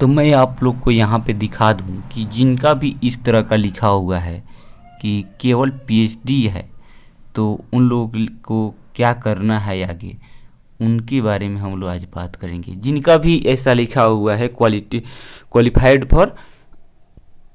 तो मैं आप लोग को यहाँ पे दिखा दूँ कि जिनका भी इस तरह का लिखा हुआ है कि केवल पीएचडी है, तो उन लोगों को क्या करना है आगे, उनके बारे में हम लोग आज बात करेंगे। जिनका भी ऐसा लिखा हुआ है qualified for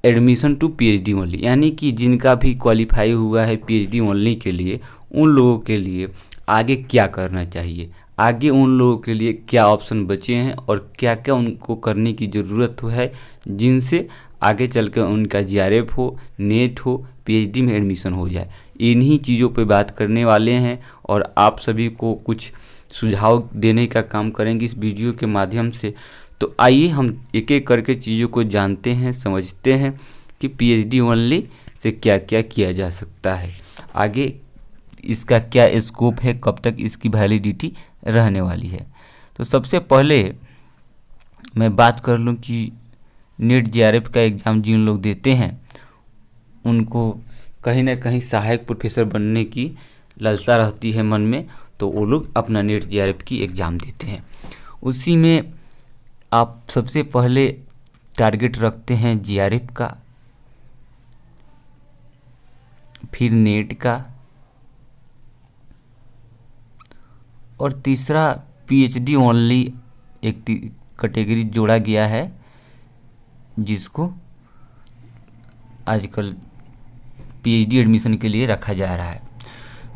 admission to PhD only, यानी कि जिनका भी क्वालिफाई हुआ है पीएचडी ओनली के लिए, उन लोगों के लिए आगे क्या करना चाहिए, आगे उन लोगों के लिए क्या ऑप्शन बचे हैं और क्या क्या उनको करने की ज़रूरत है, जिनसे आगे चल कर उनका जीआरएफ हो, नेट हो, पीएचडी में एडमिशन हो जाए। इन्हीं चीज़ों पे बात करने वाले हैं और आप सभी को कुछ सुझाव देने का काम करेंगे इस वीडियो के माध्यम से। तो आइए हम एक एक करके चीज़ों को जानते हैं, समझते हैं कि पीएचडी ओनली से क्या क्या किया जा सकता है, आगे इसका क्या स्कोप है, कब तक इसकी वैलिडिटी रहने वाली है। तो सबसे पहले मैं बात कर लूँ कि नेट जीआरएफ का एग्ज़ाम जिन लोग देते हैं उनको कहीं ना कहीं सहायक प्रोफेसर बनने की लालसा रहती है मन में, तो वो लोग अपना नेट जीआरएफ की एग्ज़ाम देते हैं। उसी में आप सबसे पहले टारगेट रखते हैं जीआरएफ का, फिर नेट का, और तीसरा पीएचडी ओनली एक कैटेगरी जोड़ा गया है जिसको आजकल पीएचडी एडमिशन के लिए रखा जा रहा है।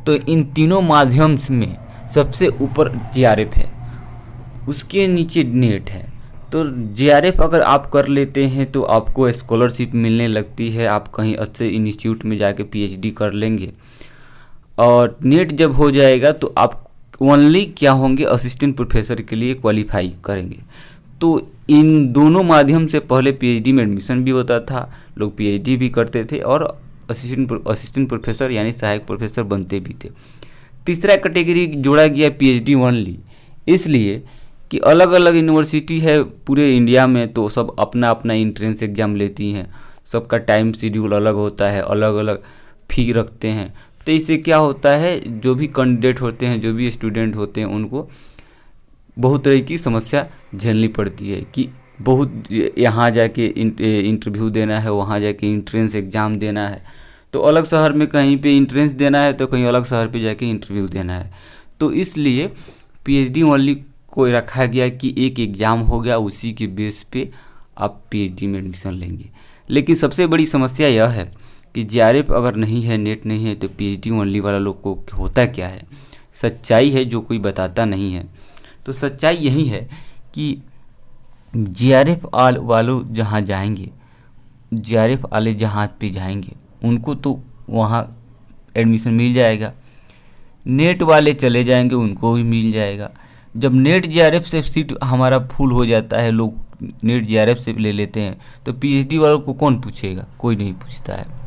तो इन तीनों माध्यम में सबसे ऊपर जीआरएफ है, उसके नीचे नेट है। तो जीआरएफ अगर आप कर लेते हैं तो आपको स्कॉलरशिप मिलने लगती है, आप कहीं अच्छे इंस्टीट्यूट में जाके पीएचडी कर लेंगे। और नेट जब हो जाएगा तो आप ओनली क्या होंगे, असिस्टेंट प्रोफेसर के लिए क्वालिफाई करेंगे। तो इन दोनों माध्यम से पहले पीएचडी में एडमिशन भी होता था, लोग पीएचडी भी करते थे और असिस्टेंट प्रोफेसर यानी सहायक प्रोफेसर बनते भी थे। तीसरा कैटेगरी जोड़ा गया पीएचडी ओनली, इसलिए कि अलग अलग यूनिवर्सिटी है पूरे इंडिया में, तो सब अपना अपना एंट्रेंस एग्ज़ाम लेती हैं, सबका टाइम शेड्यूल अलग होता है, अलग अलग फ़ी रखते हैं। तो इससे क्या होता है, जो भी कैंडिडेट होते हैं, जो भी स्टूडेंट होते हैं, उनको बहुत तरह की समस्या झेलनी पड़ती है कि बहुत यहाँ जाके इंटरव्यू देना है, वहाँ जाके एंट्रेंस एग्ज़ाम देना है, तो अलग शहर में कहीं पे एंट्रेंस देना है तो कहीं अलग शहर पे जाके इंटरव्यू देना है। तो इसलिए पीएचडी ओनली को रखा गया कि एक एग्ज़ाम हो गया, उसी के बेस पे आप पीएचडी में एडमिशन लेंगे। लेकिन सबसे बड़ी समस्या यह है कि जीआरएफ अगर नहीं है, नेट नहीं है, तो पीएचडी ओनली वाला लोग को होता क्या है, सच्चाई है जो कोई बताता नहीं है। तो सच्चाई यही है कि जीआरएफ वालों जहाँ जाएंगे, जीआरएफ वाले जहाँ पे जाएंगे उनको तो वहाँ एडमिशन मिल जाएगा, नेट वाले चले जाएंगे उनको भी मिल जाएगा। जब नेट जीआरएफ से सीट हमारा फुल हो जाता है, लोग नेट जीआरएफ से ले लेते हैं, तो पीएचडी वालों को कौन पूछेगा, कोई नहीं पूछता है।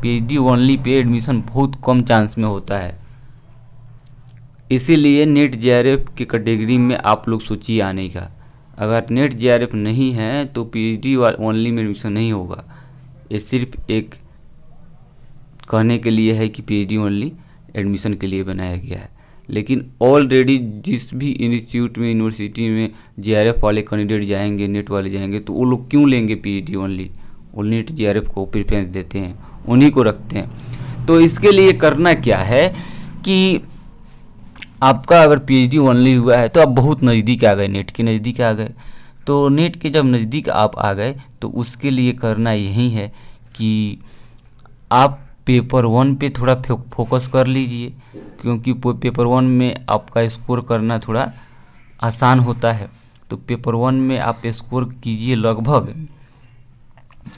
पीएचडी ओनली पे एडमिशन बहुत कम चांस में होता है, इसीलिए नेट जीआरएफ की कैटेगरी में आप लोग सोचिए आने का। अगर नेट जीआरएफ नहीं है तो पीएचडी ओनली में एडमिशन नहीं होगा। ये सिर्फ एक कहने के लिए है कि पीएचडी ओनली एडमिशन के लिए बनाया गया है, लेकिन ऑलरेडी जिस भी इंस्टीट्यूट में, यूनिवर्सिटी में जीआरएफ वाले कैंडिडेट जाएंगे, नेट वाले जाएंगे, तो वो लोग क्यों लेंगे पीएचडी ओनली, वो नेट जीआरएफ को प्रेफरेंस देते हैं, उन्हीं को रखते हैं। तो इसके लिए करना क्या है कि आपका अगर पीएचडी ओनली हुआ है तो आप बहुत नज़दीक आ गए, नेट के नज़दीक आ गए। तो नेट के जब नज़दीक आप आ गए तो उसके लिए करना यही है कि आप पेपर 1 पे थोड़ा फोकस कर लीजिए, क्योंकि पेपर 1 में आपका स्कोर करना थोड़ा आसान होता है। तो पेपर 1 में आप स्कोर कीजिए लगभग,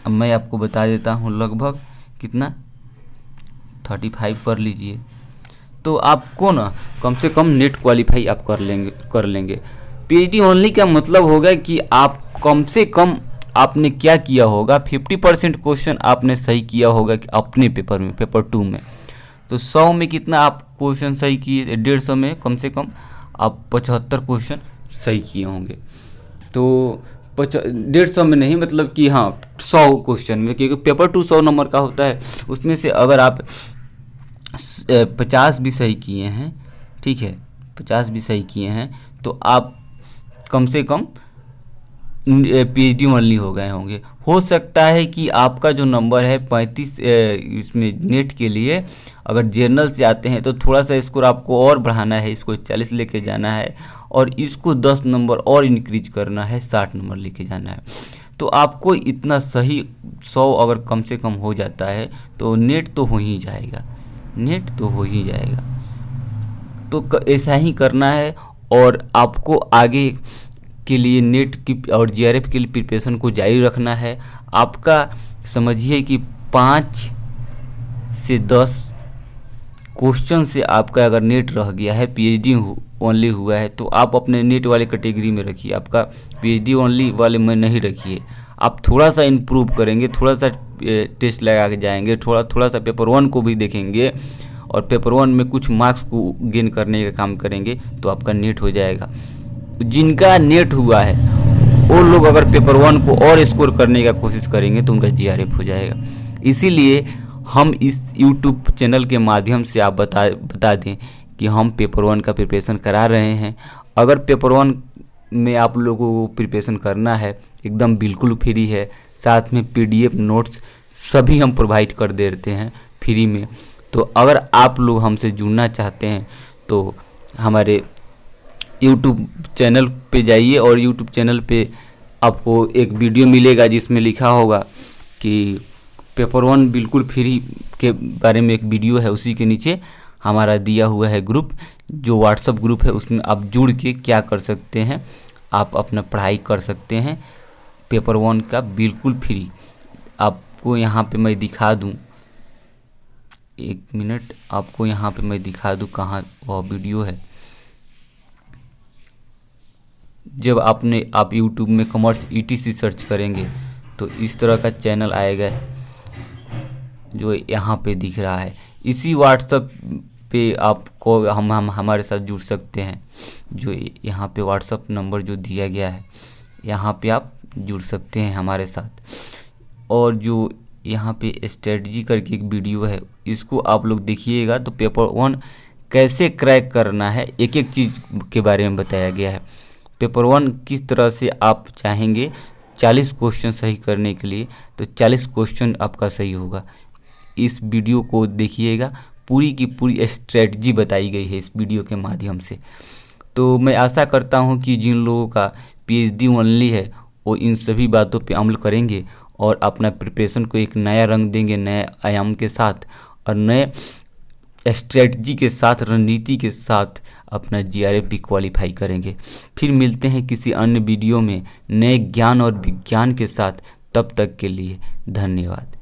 अब मैं आपको बता देता हूँ लगभग कितना, 35 कर लीजिए, तो आपको ना कम से कम नेट क्वालिफाई आप कर लेंगे। पीएचडी ओनली का मतलब होगा कि आप कम से कम आपने क्या किया होगा, 50% क्वेश्चन आपने सही किया होगा कि अपने पेपर में, पेपर 2 में। तो 100 में कितना आप क्वेश्चन सही किए, 150 में कम से कम आप 75 क्वेश्चन सही किए होंगे। तो 150 में नहीं, मतलब कि हाँ 100 क्वेश्चन में, क्योंकि पेपर 2 100 नंबर का होता है, उसमें से अगर आप 50 भी सही किए हैं, ठीक है, 50 भी सही किए हैं, तो आप कम से कम PhD ओनली हो गए होंगे। हो सकता है कि आपका जो नंबर है 35 इसमें नेट के लिए अगर जर्नल से आते हैं तो थोड़ा सा स्कोर आपको और बढ़ाना है, इसको 40 लेके जाना है और इसको 10 नंबर और इंक्रीज करना है, 60 नंबर लेके जाना है। तो आपको इतना सही 100 अगर कम से कम हो जाता है तो नेट तो हो ही जाएगा, नेट तो हो ही जाएगा। तो ऐसा ही करना है और आपको आगे के लिए नेट की और जीआरएफ के लिए प्रिपरेशन को जारी रखना है। आपका समझिए कि 5 से 10 क्वेश्चन से आपका अगर नेट रह गया है, पीएचडी ओनली हुआ है, तो आप अपने नेट वाले कैटेगरी में रखिए, आपका पीएचडी ओनली वाले में नहीं रखिए। आप थोड़ा सा इम्प्रूव करेंगे, थोड़ा सा टेस्ट लगा के जाएंगे, थोड़ा सा पेपर 1 को भी देखेंगे और पेपर 1 में कुछ मार्क्स को गेन करने का काम करेंगे तो आपका नेट हो जाएगा। जिनका नेट हुआ है वो लोग अगर पेपर 1 को और स्कोर करने का कोशिश करेंगे तो उनका जीआरएफ हो जाएगा। इसीलिए हम इस यूट्यूब चैनल के माध्यम से आप बता दें कि हम पेपर 1 का प्रिपरेशन करा रहे हैं। अगर पेपर 1 में आप लोगों को प्रिपरेशन करना है, एकदम बिल्कुल फ्री है, साथ में पीडीएफ नोट्स सभी हम प्रोवाइड कर देते हैं फ्री में। तो अगर आप लोग हमसे जुड़ना चाहते हैं तो हमारे यूट्यूब चैनल पे जाइए और यूट्यूब चैनल पे आपको एक वीडियो मिलेगा जिसमें लिखा होगा कि पेपर 1 बिल्कुल फ्री के बारे में एक वीडियो है, उसी के नीचे हमारा दिया हुआ है ग्रुप, जो व्हाट्सएप ग्रुप है, उसमें आप जुड़ के क्या कर सकते हैं, आप अपना पढ़ाई कर सकते हैं पेपर 1 का बिल्कुल फ्री। आपको यहाँ पे मैं दिखा दूँ, 1 मिनट, आपको यहाँ पे मैं दिखा दूँ कहाँ वह वीडियो है। जब आप यूट्यूब में कॉमर्स ईटीसी सर्च करेंगे तो इस तरह का चैनल आएगा जो यहाँ पे दिख रहा है। इसी व्हाट्सएप पे आपको हम हमारे साथ जुड़ सकते हैं, जो यहाँ पे व्हाट्सएप नंबर जो दिया गया है यहाँ पे आप जुड़ सकते हैं हमारे साथ। और जो यहाँ पे स्ट्रेटजी करके एक वीडियो है, इसको आप लोग देखिएगा तो पेपर 1 कैसे क्रैक करना है, एक एक चीज़ के बारे में बताया गया है। पेपर 1 किस तरह से आप चाहेंगे 40 क्वेश्चन सही करने के लिए, तो 40 क्वेश्चन आपका सही होगा। इस वीडियो को देखिएगा, पूरी की पूरी स्ट्रेटजी बताई गई है इस वीडियो के माध्यम से। तो मैं आशा करता हूं कि जिन लोगों का पीएचडी ओनली है वो इन सभी बातों पे अमल करेंगे और अपना प्रिपरेशन को एक नया रंग देंगे, नए आयाम के साथ और नए स्ट्रेटजी के साथ, रणनीति के साथ अपना जीआरएफ भी क्वालिफाई करेंगे। फिर मिलते हैं किसी अन्य वीडियो में नए ज्ञान और विज्ञान के साथ। तब तक के लिए धन्यवाद।